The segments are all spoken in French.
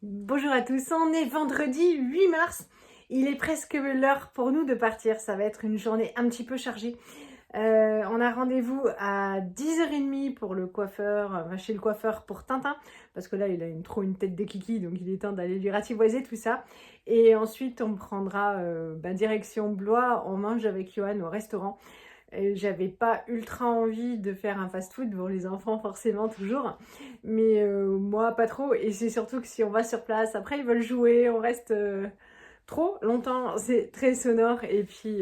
Bonjour à tous, on est vendredi 8 mars. Il est presque l'heure pour nous de partir. Ça va être une journée un petit peu chargée. On a rendez-vous à 10h30 pour le coiffeur, chez le coiffeur pour Tintin. Parce que là, il a trop une tête de kiki, donc il est temps d'aller lui ratiboiser tout ça. Et ensuite, on prendra direction Blois. On mange avec Johan au restaurant. J'avais pas ultra envie de faire un fast-food pour les enfants forcément toujours, mais moi pas trop. Et c'est surtout que si on va sur place, après ils veulent jouer, on reste trop longtemps, c'est très sonore. Et puis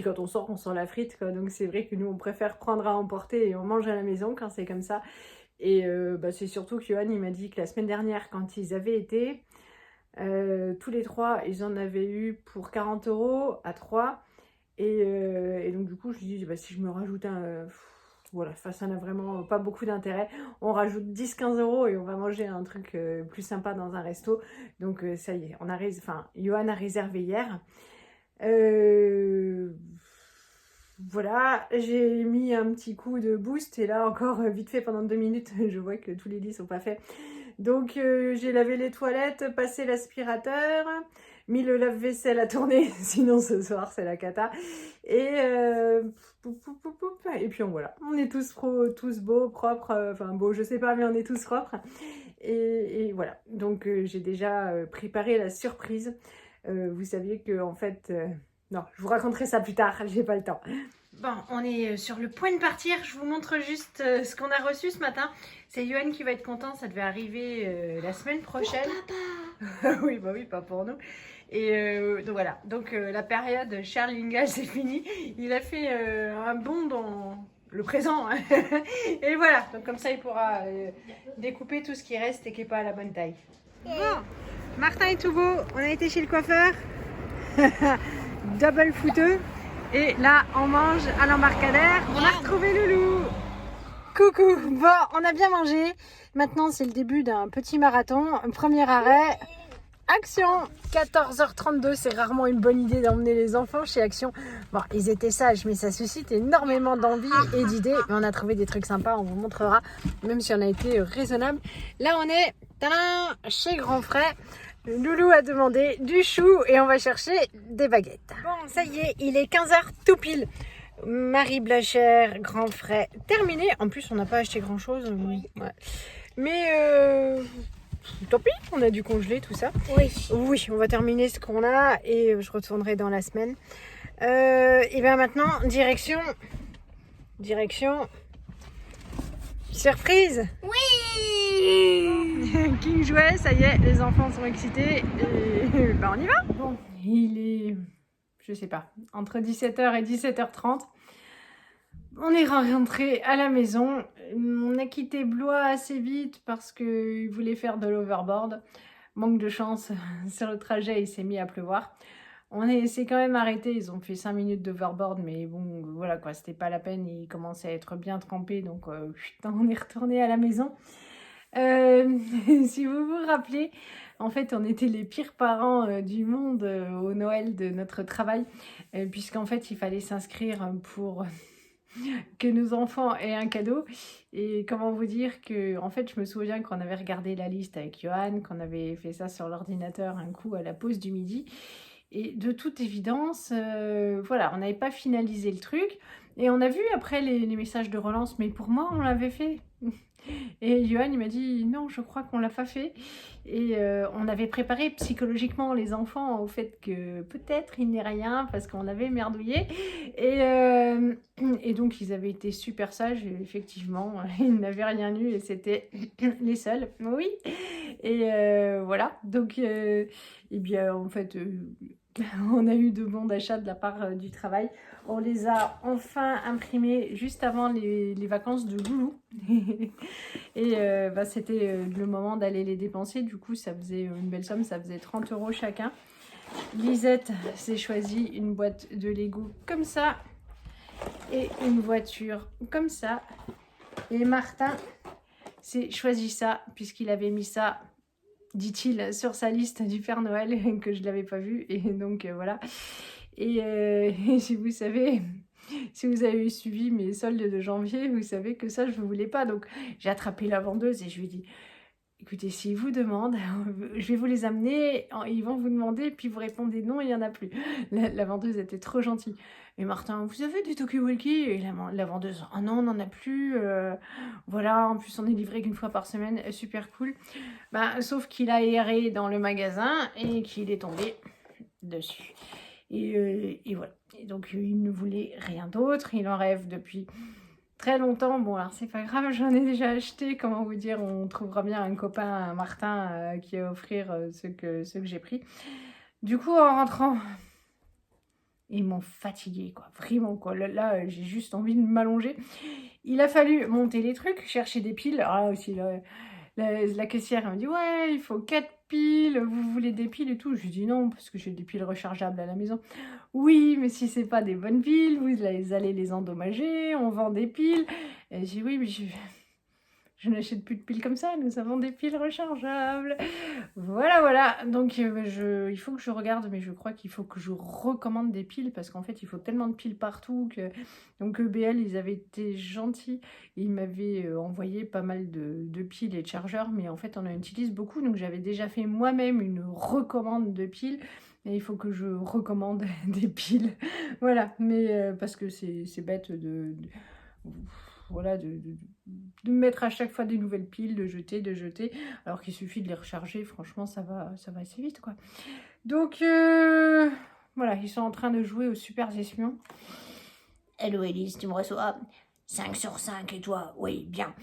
quand on sort la frite quoi. Donc c'est vrai que nous on préfère prendre à emporter et on mange à la maison quand c'est comme ça. Et c'est surtout que Johan il m'a dit que la semaine dernière quand ils avaient été, tous les trois ils en avaient eu pour 40 € à 3. Et donc du coup je dis si je me rajoute voilà, ça n'a vraiment pas beaucoup d'intérêt. On rajoute 10-15 € et on va manger un truc plus sympa dans un resto. Donc ça y est, Johan a réservé hier. Voilà, j'ai mis un petit coup de boost et là encore vite fait pendant 2 minutes, je vois que tous les lits sont pas faits. Donc j'ai lavé les toilettes, passé l'aspirateur, mis le lave-vaisselle à tourner, sinon ce soir c'est la cata. Et et puis voilà, on est tous beaux, propres, enfin beaux je sais pas mais on est tous propres. Et voilà, donc j'ai déjà préparé la surprise. Vous saviez que en fait, non, je vous raconterai ça plus tard, j'ai pas le temps. Bon, on est sur le point de partir. Je vous montre juste ce qu'on a reçu ce matin. C'est Johan qui va être content. Ça devait arriver la semaine prochaine. Pour papa. Oui, bah oui, pas pour nous. Et donc voilà. Donc la période Sherlinga, c'est fini. Il a fait un bond dans le présent. Et voilà. Donc comme ça, il pourra découper tout ce qui reste et qui n'est pas à la bonne taille. Bon, Martin est tout beau. On a été chez le coiffeur. Double fouteux. Et là, on mange à l'embarcadère. On a retrouvé Loulou. Coucou. Bon, on a bien mangé. Maintenant, c'est le début d'un petit marathon. Premier arrêt. Action. 14h32. C'est rarement une bonne idée d'emmener les enfants chez Action. Bon, ils étaient sages, mais ça suscite énormément d'envie et d'idées. Mais on a trouvé des trucs sympas. On vous montrera, même si on a été raisonnable. Là, on est chez Grand Frais. Loulou a demandé du chou et on va chercher des baguettes. Bon, ça y est, il est 15h tout pile. Marie Blachère, Grand Frais, terminé. En plus, on n'a pas acheté grand chose. Ouais. Mais tant pis, on a dû congeler tout ça. Oui, on va terminer ce qu'on a et je retournerai dans la semaine. Et bien maintenant, direction. Surprise. King jouait, ça y est, les enfants sont excités et on y va. Bon, il est, je sais pas, entre 17h et 17h30. On est rentré à la maison. On a quitté Blois assez vite parce qu'il voulait faire de l'overboard. Manque de chance, sur le trajet, il s'est mis à pleuvoir. On s'est quand même arrêté, ils ont fait 5 minutes d'overboard, mais bon, voilà quoi, c'était pas la peine, il commençait à être bien trempé, donc on est retourné à la maison. Si vous vous rappelez, en fait, on était les pires parents du monde au Noël de notre travail, puisqu'en fait, il fallait s'inscrire pour que nos enfants aient un cadeau. Et comment vous dire que, en fait, je me souviens qu'on avait regardé la liste avec Johan, qu'on avait fait ça sur l'ordinateur un coup à la pause du midi. Et de toute évidence, voilà, on n'avait pas finalisé le truc. Et on a vu après les messages de relance, mais pour moi, on l'avait fait. Et Johan, il m'a dit non, je crois qu'on l'a pas fait. Et on avait préparé psychologiquement les enfants au fait que peut-être il n'est rien parce qu'on avait merdouillé. Et donc, ils avaient été super sages. Et effectivement, ils n'avaient rien eu et c'était les seuls. Oui. Et voilà. Donc, eh bien, en fait, on a eu de bons d'achat de la part du travail. On les a enfin imprimés juste avant les vacances de Loulou. Et c'était le moment d'aller les dépenser. Du coup, ça faisait une belle somme. Ça faisait 30 € chacun. Lisette s'est choisi une boîte de Lego comme ça. Et une voiture comme ça. Et Martin s'est choisi ça puisqu'il avait mis ça, dit-il, sur sa liste du Père Noël que je ne l'avais pas vu. Et donc voilà. Et si vous savez, si vous avez suivi mes soldes de janvier, vous savez que ça je ne voulais pas. Donc j'ai attrapé la vendeuse et je lui ai dit écoutez, s'ils vous demandent, je vais vous les amener, ils vont vous demander, puis vous répondez non, il n'y en a plus. La vendeuse était trop gentille. Et Martin, vous avez du Talkie-Walkie? Et la vendeuse, ah non, on n'en a plus. Voilà, en plus on est livré qu'une fois par semaine, super cool. Bah, sauf qu'il a erré dans le magasin et qu'il est tombé dessus. Et voilà. Et donc il ne voulait rien d'autre, il en rêve depuis très longtemps. Bon, alors c'est pas grave, j'en ai déjà acheté, comment vous dire, on trouvera bien un copain, un Martin, qui va offrir ceux que j'ai pris. Du coup, en rentrant, ils m'ont fatiguée, quoi, vraiment, quoi. Là, j'ai juste envie de m'allonger. Il a fallu monter les trucs, chercher des piles. Alors là aussi, la caissière elle me dit ouais, il faut 4 piles, vous voulez des piles et tout. Je lui dis non, parce que j'ai des piles rechargeables à la maison. Oui, mais si c'est pas des bonnes piles, vous allez les endommager, on vend des piles. Et j'ai dit oui, mais je n'achète plus de piles comme ça, nous avons des piles rechargeables. Voilà, voilà. Donc il faut que je regarde, mais je crois qu'il faut que je recommande des piles parce qu'en fait, il faut tellement de piles partout que... Donc EBL, ils avaient été gentils. Ils m'avaient envoyé pas mal de piles et de chargeurs, mais en fait, on en utilise beaucoup. Donc j'avais déjà fait moi-même une recommande de piles. Et il faut que je recommande des piles. Voilà, mais parce que c'est bête voilà, de mettre à chaque fois des nouvelles piles, de jeter, alors qu'il suffit de les recharger, franchement, ça va assez vite, quoi. Donc, voilà, ils sont en train de jouer au Super Espion. Hello, Elise, tu me reçois 5 sur 5, et toi? Oui, bien.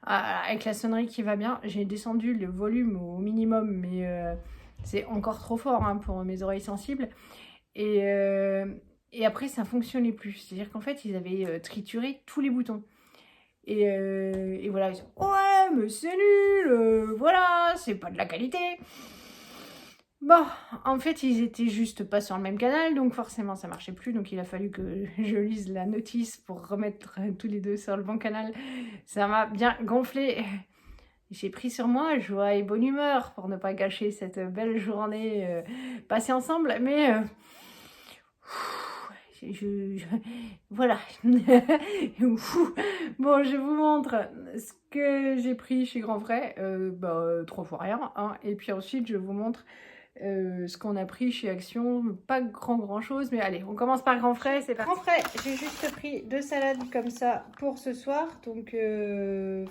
Avec la sonnerie qui va bien, j'ai descendu le volume au minimum, mais c'est encore trop fort hein, pour mes oreilles sensibles. Et après, ça fonctionnait plus. C'est-à-dire qu'en fait, ils avaient trituré tous les boutons. Et voilà, ils sont ouais, mais c'est nul, voilà, c'est pas de la qualité. Bon, en fait, ils étaient juste pas sur le même canal, donc forcément, ça marchait plus. Donc, il a fallu que je lise la notice pour remettre tous les deux sur le bon canal. Ça m'a bien gonflé. J'ai pris sur moi joie et bonne humeur pour ne pas gâcher cette belle journée passée ensemble, mais voilà. Bon, je vous montre ce que j'ai pris chez Grand Frais, 3 fois rien, hein. Et puis ensuite, je vous montre ce qu'on a pris chez Action, pas grand chose, mais allez, on commence par Grand Frais, c'est parti. Grand Frais, j'ai juste pris 2 salades comme ça pour ce soir, donc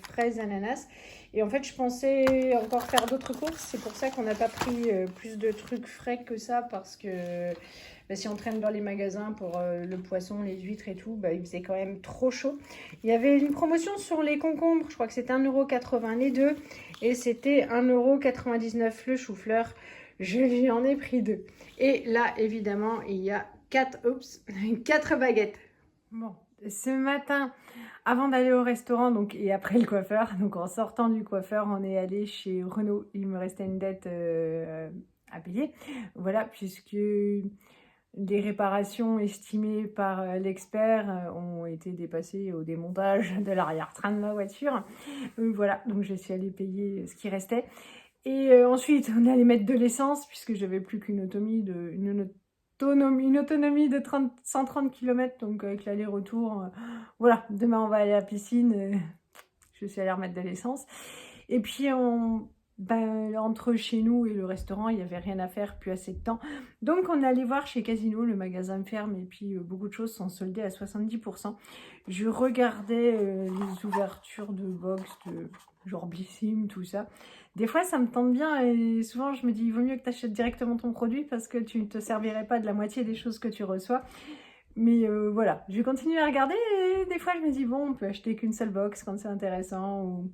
fraises, ananas. Et en fait, je pensais encore faire d'autres courses, c'est pour ça qu'on n'a pas pris plus de trucs frais que ça, parce que si on traîne dans les magasins pour le poisson, les huîtres et tout, il faisait quand même trop chaud. Il y avait une promotion sur les concombres, je crois que c'était 1,80 € les deux, et c'était 1,99 € le chou-fleur. Je lui en ai pris 2. Et là, évidemment, il y a 4 baguettes. Bon, ce matin, avant d'aller au restaurant donc, et après le coiffeur, donc en sortant du coiffeur, on est allé chez Renault. Il me restait une dette à payer. Voilà, puisque les réparations estimées par l'expert ont été dépassées au démontage de l'arrière-train de ma voiture. Voilà, donc je suis allée payer ce qui restait. Et ensuite, on allait mettre de l'essence, puisque j'avais plus qu'une autonomie de 130 km, donc avec l'aller-retour. Voilà, demain on va aller à la piscine, je suis allée remettre de l'essence. Et puis, entre chez nous et le restaurant, il n'y avait rien à faire, plus assez de temps. Donc, on est allé voir chez Casino, le magasin ferme, et puis beaucoup de choses sont soldées à 70%. Je regardais les ouvertures de box, de genre Blissim, tout ça. Des fois, ça me tente bien, et souvent, je me dis, il vaut mieux que tu achètes directement ton produit, parce que tu ne te servirais pas de la moitié des choses que tu reçois. Mais voilà, je vais continuer à regarder, et des fois, je me dis, bon, on peut acheter qu'une seule box quand c'est intéressant, ou...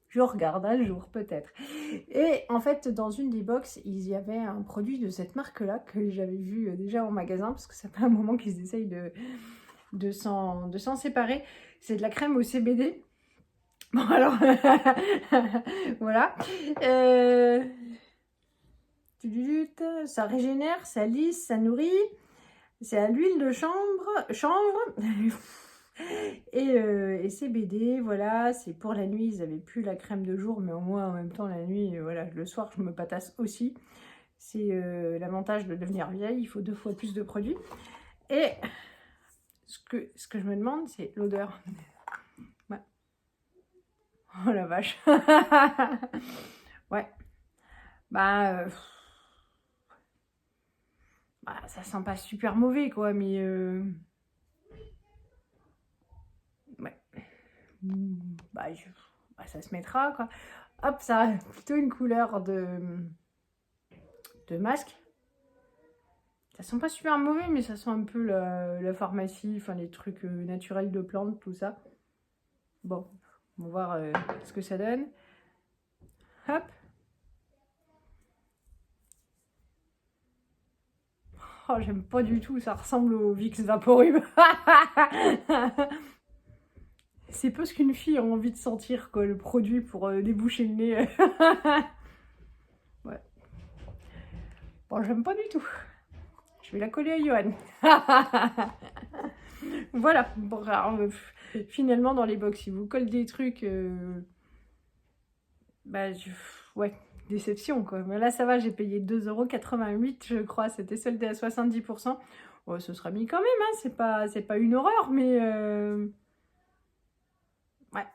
Je regarde un jour, peut-être. Et en fait, dans une des box, il y avait un produit de cette marque-là que j'avais vu déjà au magasin, parce que ça fait un moment qu'ils essayent de s'en séparer. C'est de la crème au CBD. Bon, alors, voilà. Ça régénère, ça lisse, ça nourrit. C'est à l'huile de chanvre. Et CBD, voilà, c'est pour la nuit. Ils n'avaient plus la crème de jour, mais au moins en même temps la nuit, voilà, le soir je me patasse aussi. C'est l'avantage de devenir vieille, il faut 2 fois plus de produits. Et ce que je me demande, c'est l'odeur. Ouais. Oh la vache. Ouais. Bah, bah, ça sent pas super mauvais, quoi, mais ouais. Bah, bah, ça se mettra, quoi. Hop, ça a plutôt une couleur de masque. Ça sent pas super mauvais, mais ça sent un peu la pharmacie, enfin les trucs naturels de plantes, tout ça. Bon, on va voir ce que ça donne. Hop. Oh, j'aime pas du tout, ça ressemble au Vicks Vaporub. C'est peu ce qu'une fille a envie de sentir, quoi, le produit pour déboucher le nez. Ouais. Bon, j'aime pas du tout. Je vais la coller à Johan. Voilà. Bon, alors, finalement, dans les box, ils vous collent des trucs... bah, ouais, déception, quoi. Mais là, ça va, j'ai payé 2,88 €, je crois. C'était soldé à 70%. Oh, ce sera mis quand même, hein. C'est pas une horreur, mais... ouais.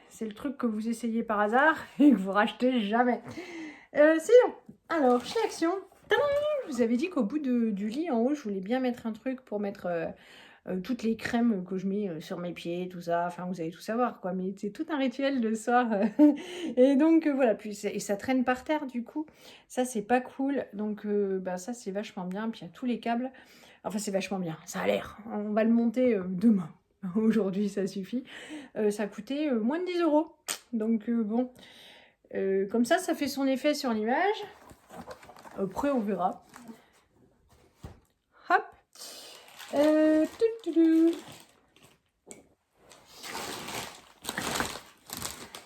C'est le truc que vous essayez par hasard et que vous rachetez jamais. Sinon, alors, chez Action, je vous avais dit qu'au bout du lit, en haut, je voulais bien mettre un truc pour mettre toutes les crèmes que je mets sur mes pieds, tout ça. Enfin, vous allez tout savoir, quoi. Mais c'est tout un rituel le soir. Et donc, voilà. Puis, et ça traîne par terre, du coup. Ça, c'est pas cool. Donc, bah, ça, c'est vachement bien. Puis, il y a tous les câbles. Enfin, c'est vachement bien. Ça a l'air. On va le monter demain. Aujourd'hui, ça suffit. Ça a coûté moins de 10 €. Donc, bon. Comme ça fait son effet sur l'image. Après, on verra. Hop.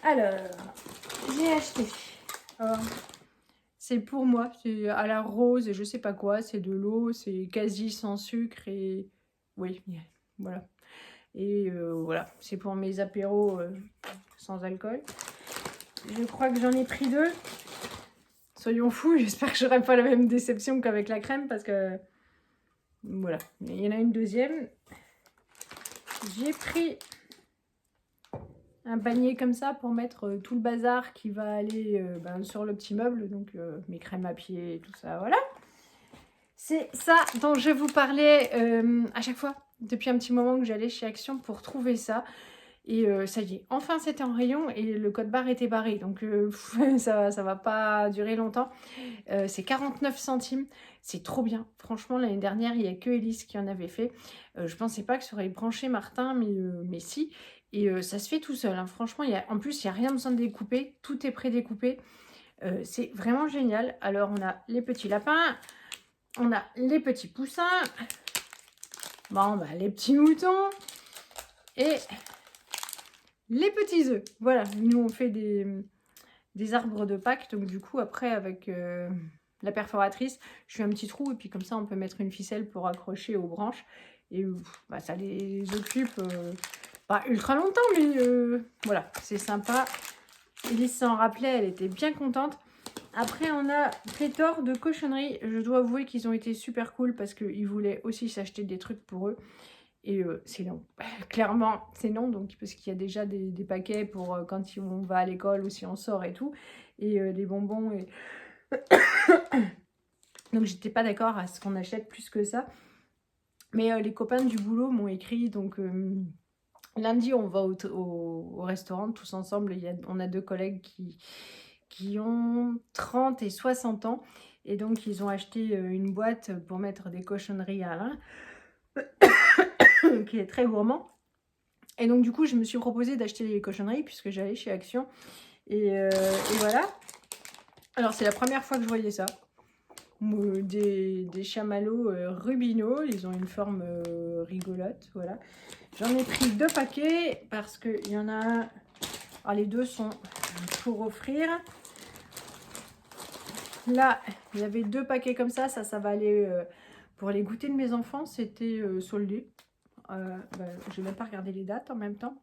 Alors, j'ai acheté. C'est pour moi, c'est à la rose et je sais pas quoi. C'est de l'eau, c'est quasi sans sucre et oui, voilà. Et voilà, c'est pour mes apéros sans alcool. Je crois que j'en ai pris 2. Soyons fous, j'espère que j'aurai pas la même déception qu'avec la crème parce que voilà, il y en a une deuxième. J'ai pris un panier comme ça pour mettre tout le bazar qui va aller sur le petit meuble, donc mes crèmes à pied et tout ça, voilà. C'est ça dont je vous parlais à chaque fois, depuis un petit moment que j'allais chez Action pour trouver ça. Et ça y est, enfin c'était en rayon et le code barre était barré, donc ça va pas durer longtemps. C'est 49 centimes, c'est trop bien. Franchement, l'année dernière, il n'y a que Elise qui en avait fait. Je pensais pas que ça aurait branché Martin, mais si. Et ça se fait tout seul, hein. Franchement, en plus, il n'y a rien besoin de découper, tout est pré-découpé. C'est vraiment génial. Alors, on a les petits lapins, on a les petits poussins, bon, bah, les petits moutons et les petits œufs. Voilà, nous, on fait des arbres de Pâques, donc du coup, après, avec... la perforatrice, je fais un petit trou et puis comme ça on peut mettre une ficelle pour accrocher aux branches et bah, ça les occupe pas ultra longtemps, mais voilà, c'est sympa. Elise s'en rappelait, elle était bien contente. Après on a pléthore de cochonneries. Je dois avouer qu'ils ont été super cool parce qu'ils voulaient aussi s'acheter des trucs pour eux et c'est non. Clairement c'est non, donc parce qu'il y a déjà des paquets pour quand on va à l'école ou si on sort et tout, et les bonbons et donc j'étais pas d'accord à ce qu'on achète plus que ça. Mais les copains du boulot m'ont écrit, donc lundi on va au restaurant tous ensemble. On a 2 collègues qui ont 30 et 60 ans. Et donc ils ont acheté une boîte pour mettre des cochonneries à Alain, qui est très gourmand. Et donc du coup je me suis proposé d'acheter les cochonneries puisque j'allais chez Action. Et voilà. Alors c'est la première fois que je voyais ça. Des chamallows rubino, ils ont une forme rigolote, voilà. J'en ai pris 2 paquets parce qu'il y en a un, alors les 2 sont pour offrir. Là, il y avait 2 paquets comme ça va aller pour les goûters de mes enfants, c'était soldé. Je vais même pas regarder les dates en même temps.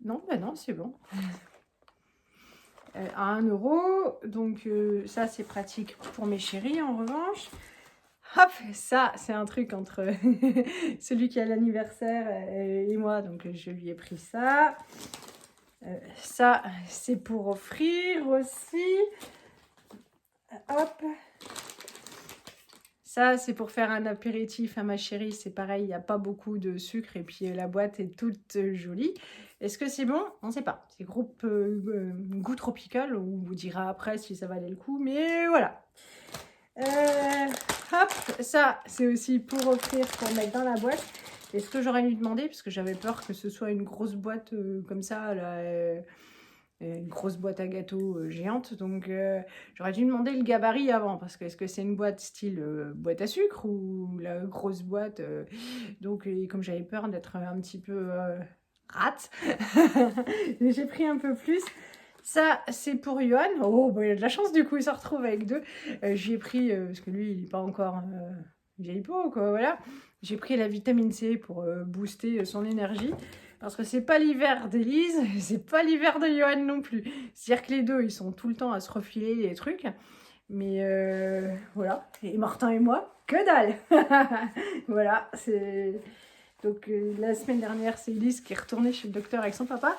Non, non, c'est bon. À 1 €, donc ça c'est pratique pour mes chéris en revanche. Hop, ça c'est un truc entre celui qui a l'anniversaire et moi, donc je lui ai pris ça. Ça, c'est pour offrir aussi. Hop. Ça, c'est pour faire un apéritif à ma chérie. C'est pareil, il n'y a pas beaucoup de sucre et puis la boîte est toute jolie. Est-ce que c'est bon? On ne sait pas. C'est groupe goût tropical. On vous dira après si ça valait le coup. Mais voilà. Hop, ça, c'est aussi pour offrir, pour mettre dans la boîte. Et ce que j'aurais dû demander, parce que j'avais peur que ce soit une grosse boîte comme ça, là, une grosse boîte à gâteaux géante. Donc, j'aurais dû demander le gabarit avant, parce que est-ce que c'est une boîte style boîte à sucre ou la grosse boîte donc, comme j'avais peur d'être un petit peu rate, j'ai pris un peu plus. Ça, c'est pour Johan. Oh, bah, il a de la chance, du coup, il se retrouve avec deux. J'ai pris, parce que lui, il n'est pas encore vieille peau, quoi, voilà. J'ai pris la vitamine C pour booster son énergie. Parce que c'est pas l'hiver d'Élise, c'est pas l'hiver de Johan non plus. C'est-à-dire que les deux, ils sont tout le temps à se refiler les trucs. Mais voilà. Et Martin et moi, que dalle. Voilà, c'est... Donc, la semaine dernière, c'est Élise qui est retournée chez le docteur avec son papa.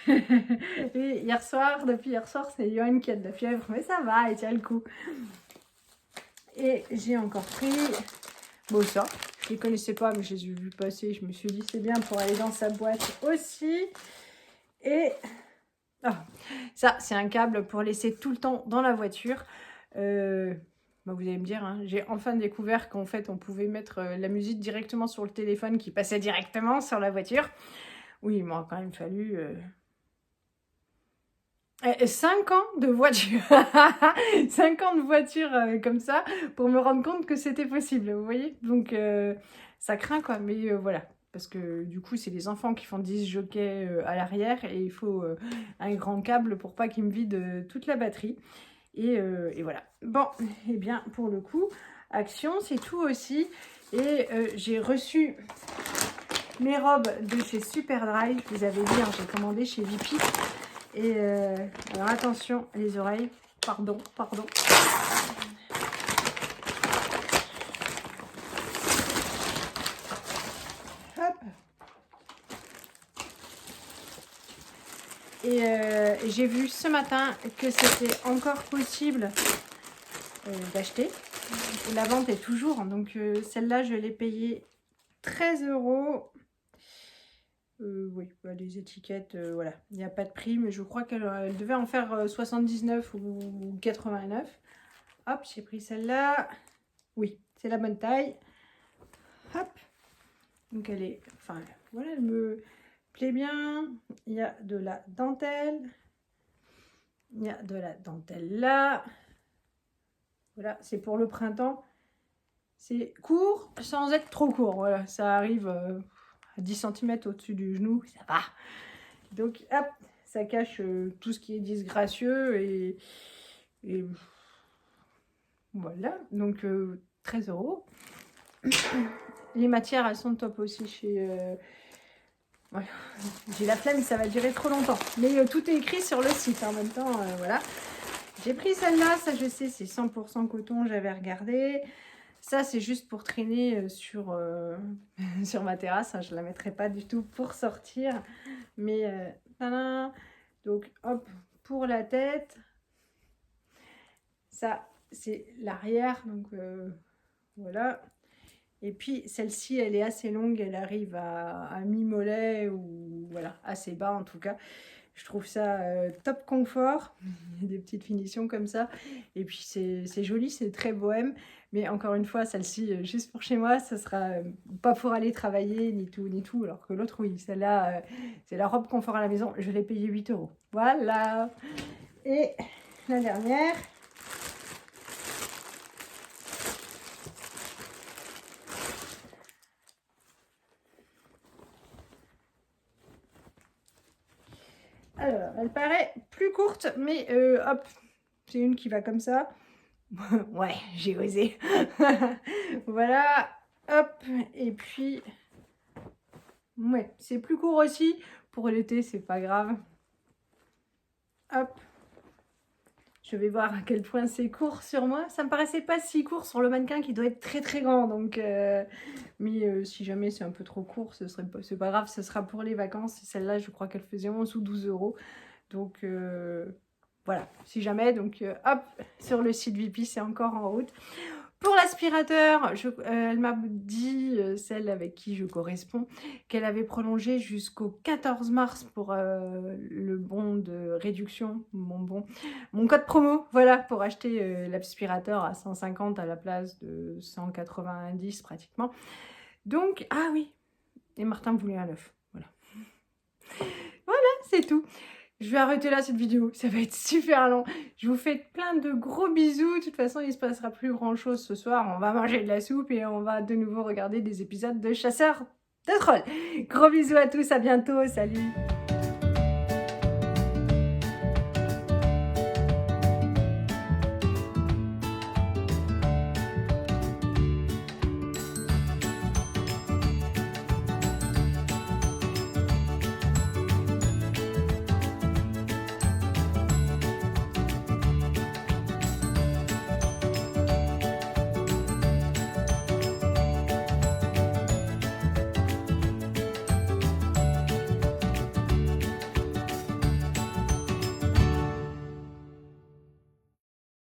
Et depuis hier soir, c'est Johan qui a de la fièvre, mais ça va, il tient le coup. Et j'ai encore pris, bon ça, je les connaissais pas, mais je les ai vus passer, je me suis dit c'est bien pour aller dans sa boîte aussi. Et ça, c'est un câble pour laisser tout le temps dans la voiture. Vous allez me dire, hein, j'ai enfin découvert qu'en fait on pouvait mettre la musique directement sur le téléphone qui passait directement sur la voiture. Oui, il m'a quand même fallu 5 ans de voiture. 5 ans de voiture comme ça pour me rendre compte que c'était possible, vous voyez. Donc ça craint quoi, mais voilà. Parce que du coup, c'est les enfants qui font 10 jockeys à l'arrière et il faut un grand câble pour pas qu'ils me vident toute la batterie. Et voilà. Bon, et bien pour le coup, Action, c'est tout aussi. Et j'ai reçu mes robes de chez Superdry. Vous avez vu, hein, j'ai commandé chez Vipi. Et alors attention, les oreilles. Pardon. Hop. Et j'ai vu ce matin que c'était encore possible d'acheter. La vente est toujours. Donc celle-là, je l'ai payée 13 €. Oui, bah, les étiquettes, voilà, il n'y a pas de prix, mais je crois qu'elle devait en faire 79 ou 89. Hop, j'ai pris celle-là. Oui, c'est la bonne taille. Hop. Donc elle est, enfin, voilà, elle me plaît bien. Il y a de la dentelle. Il y a de la dentelle là. Voilà, c'est pour le printemps. C'est court sans être trop court. Voilà, ça arrive à 10 cm au-dessus du genou, ça va. Donc, hop, ça cache tout ce qui est disgracieux et voilà. Donc, 13 €. Les matières, elles sont top aussi chez... Ouais. J'ai la flemme, ça va durer trop longtemps. Mais tout est écrit sur le site en même temps, voilà. J'ai pris celle-là, ça je sais, c'est 100% coton, j'avais regardé. Ça, c'est juste pour traîner sur, sur ma terrasse. Hein, je ne la mettrai pas du tout pour sortir. Mais, donc, hop, pour la tête. Ça, c'est l'arrière. Donc, voilà. Et puis, celle-ci, elle est assez longue. Elle arrive à mi-mollet ou voilà, assez bas en tout cas. Je trouve ça top confort. Il y a des petites finitions comme ça. Et puis, c'est joli, c'est très bohème. Mais encore une fois, celle-ci, juste pour chez moi, ça sera pas pour aller travailler, ni tout. Alors que l'autre, oui, celle-là, c'est la robe confort à la maison. Je l'ai payée 8 €. Voilà. Et la dernière. Alors, elle paraît plus courte, mais hop, c'est une qui va comme ça. Ouais, j'ai osé. Voilà, hop, et puis, ouais, c'est plus court aussi. Pour l'été, c'est pas grave. Hop, Je vais voir à quel point c'est court sur moi. Ça me paraissait pas si court sur le mannequin qui doit être très très grand. Donc, mais si jamais c'est un peu trop court, c'est pas grave, ce sera pour les vacances. Celle-là, je crois qu'elle faisait 11 ou 12 euros. Donc voilà, si jamais, donc hop, sur le site Vipi, c'est encore en route. Pour l'aspirateur, elle m'a dit, celle avec qui je corresponds, qu'elle avait prolongé jusqu'au 14 mars pour le bon de réduction, mon code promo, voilà, pour acheter l'aspirateur à 150 à la place de 190 pratiquement. Donc, ah oui, et Martin voulait un œuf, voilà. Voilà, c'est tout. Je vais arrêter là cette vidéo, ça va être super long. Je vous fais plein de gros bisous. De toute façon, il ne se passera plus grand chose ce soir. On va manger de la soupe et on va de nouveau regarder des épisodes de Chasseurs de trolls. Gros bisous à tous, à bientôt, salut.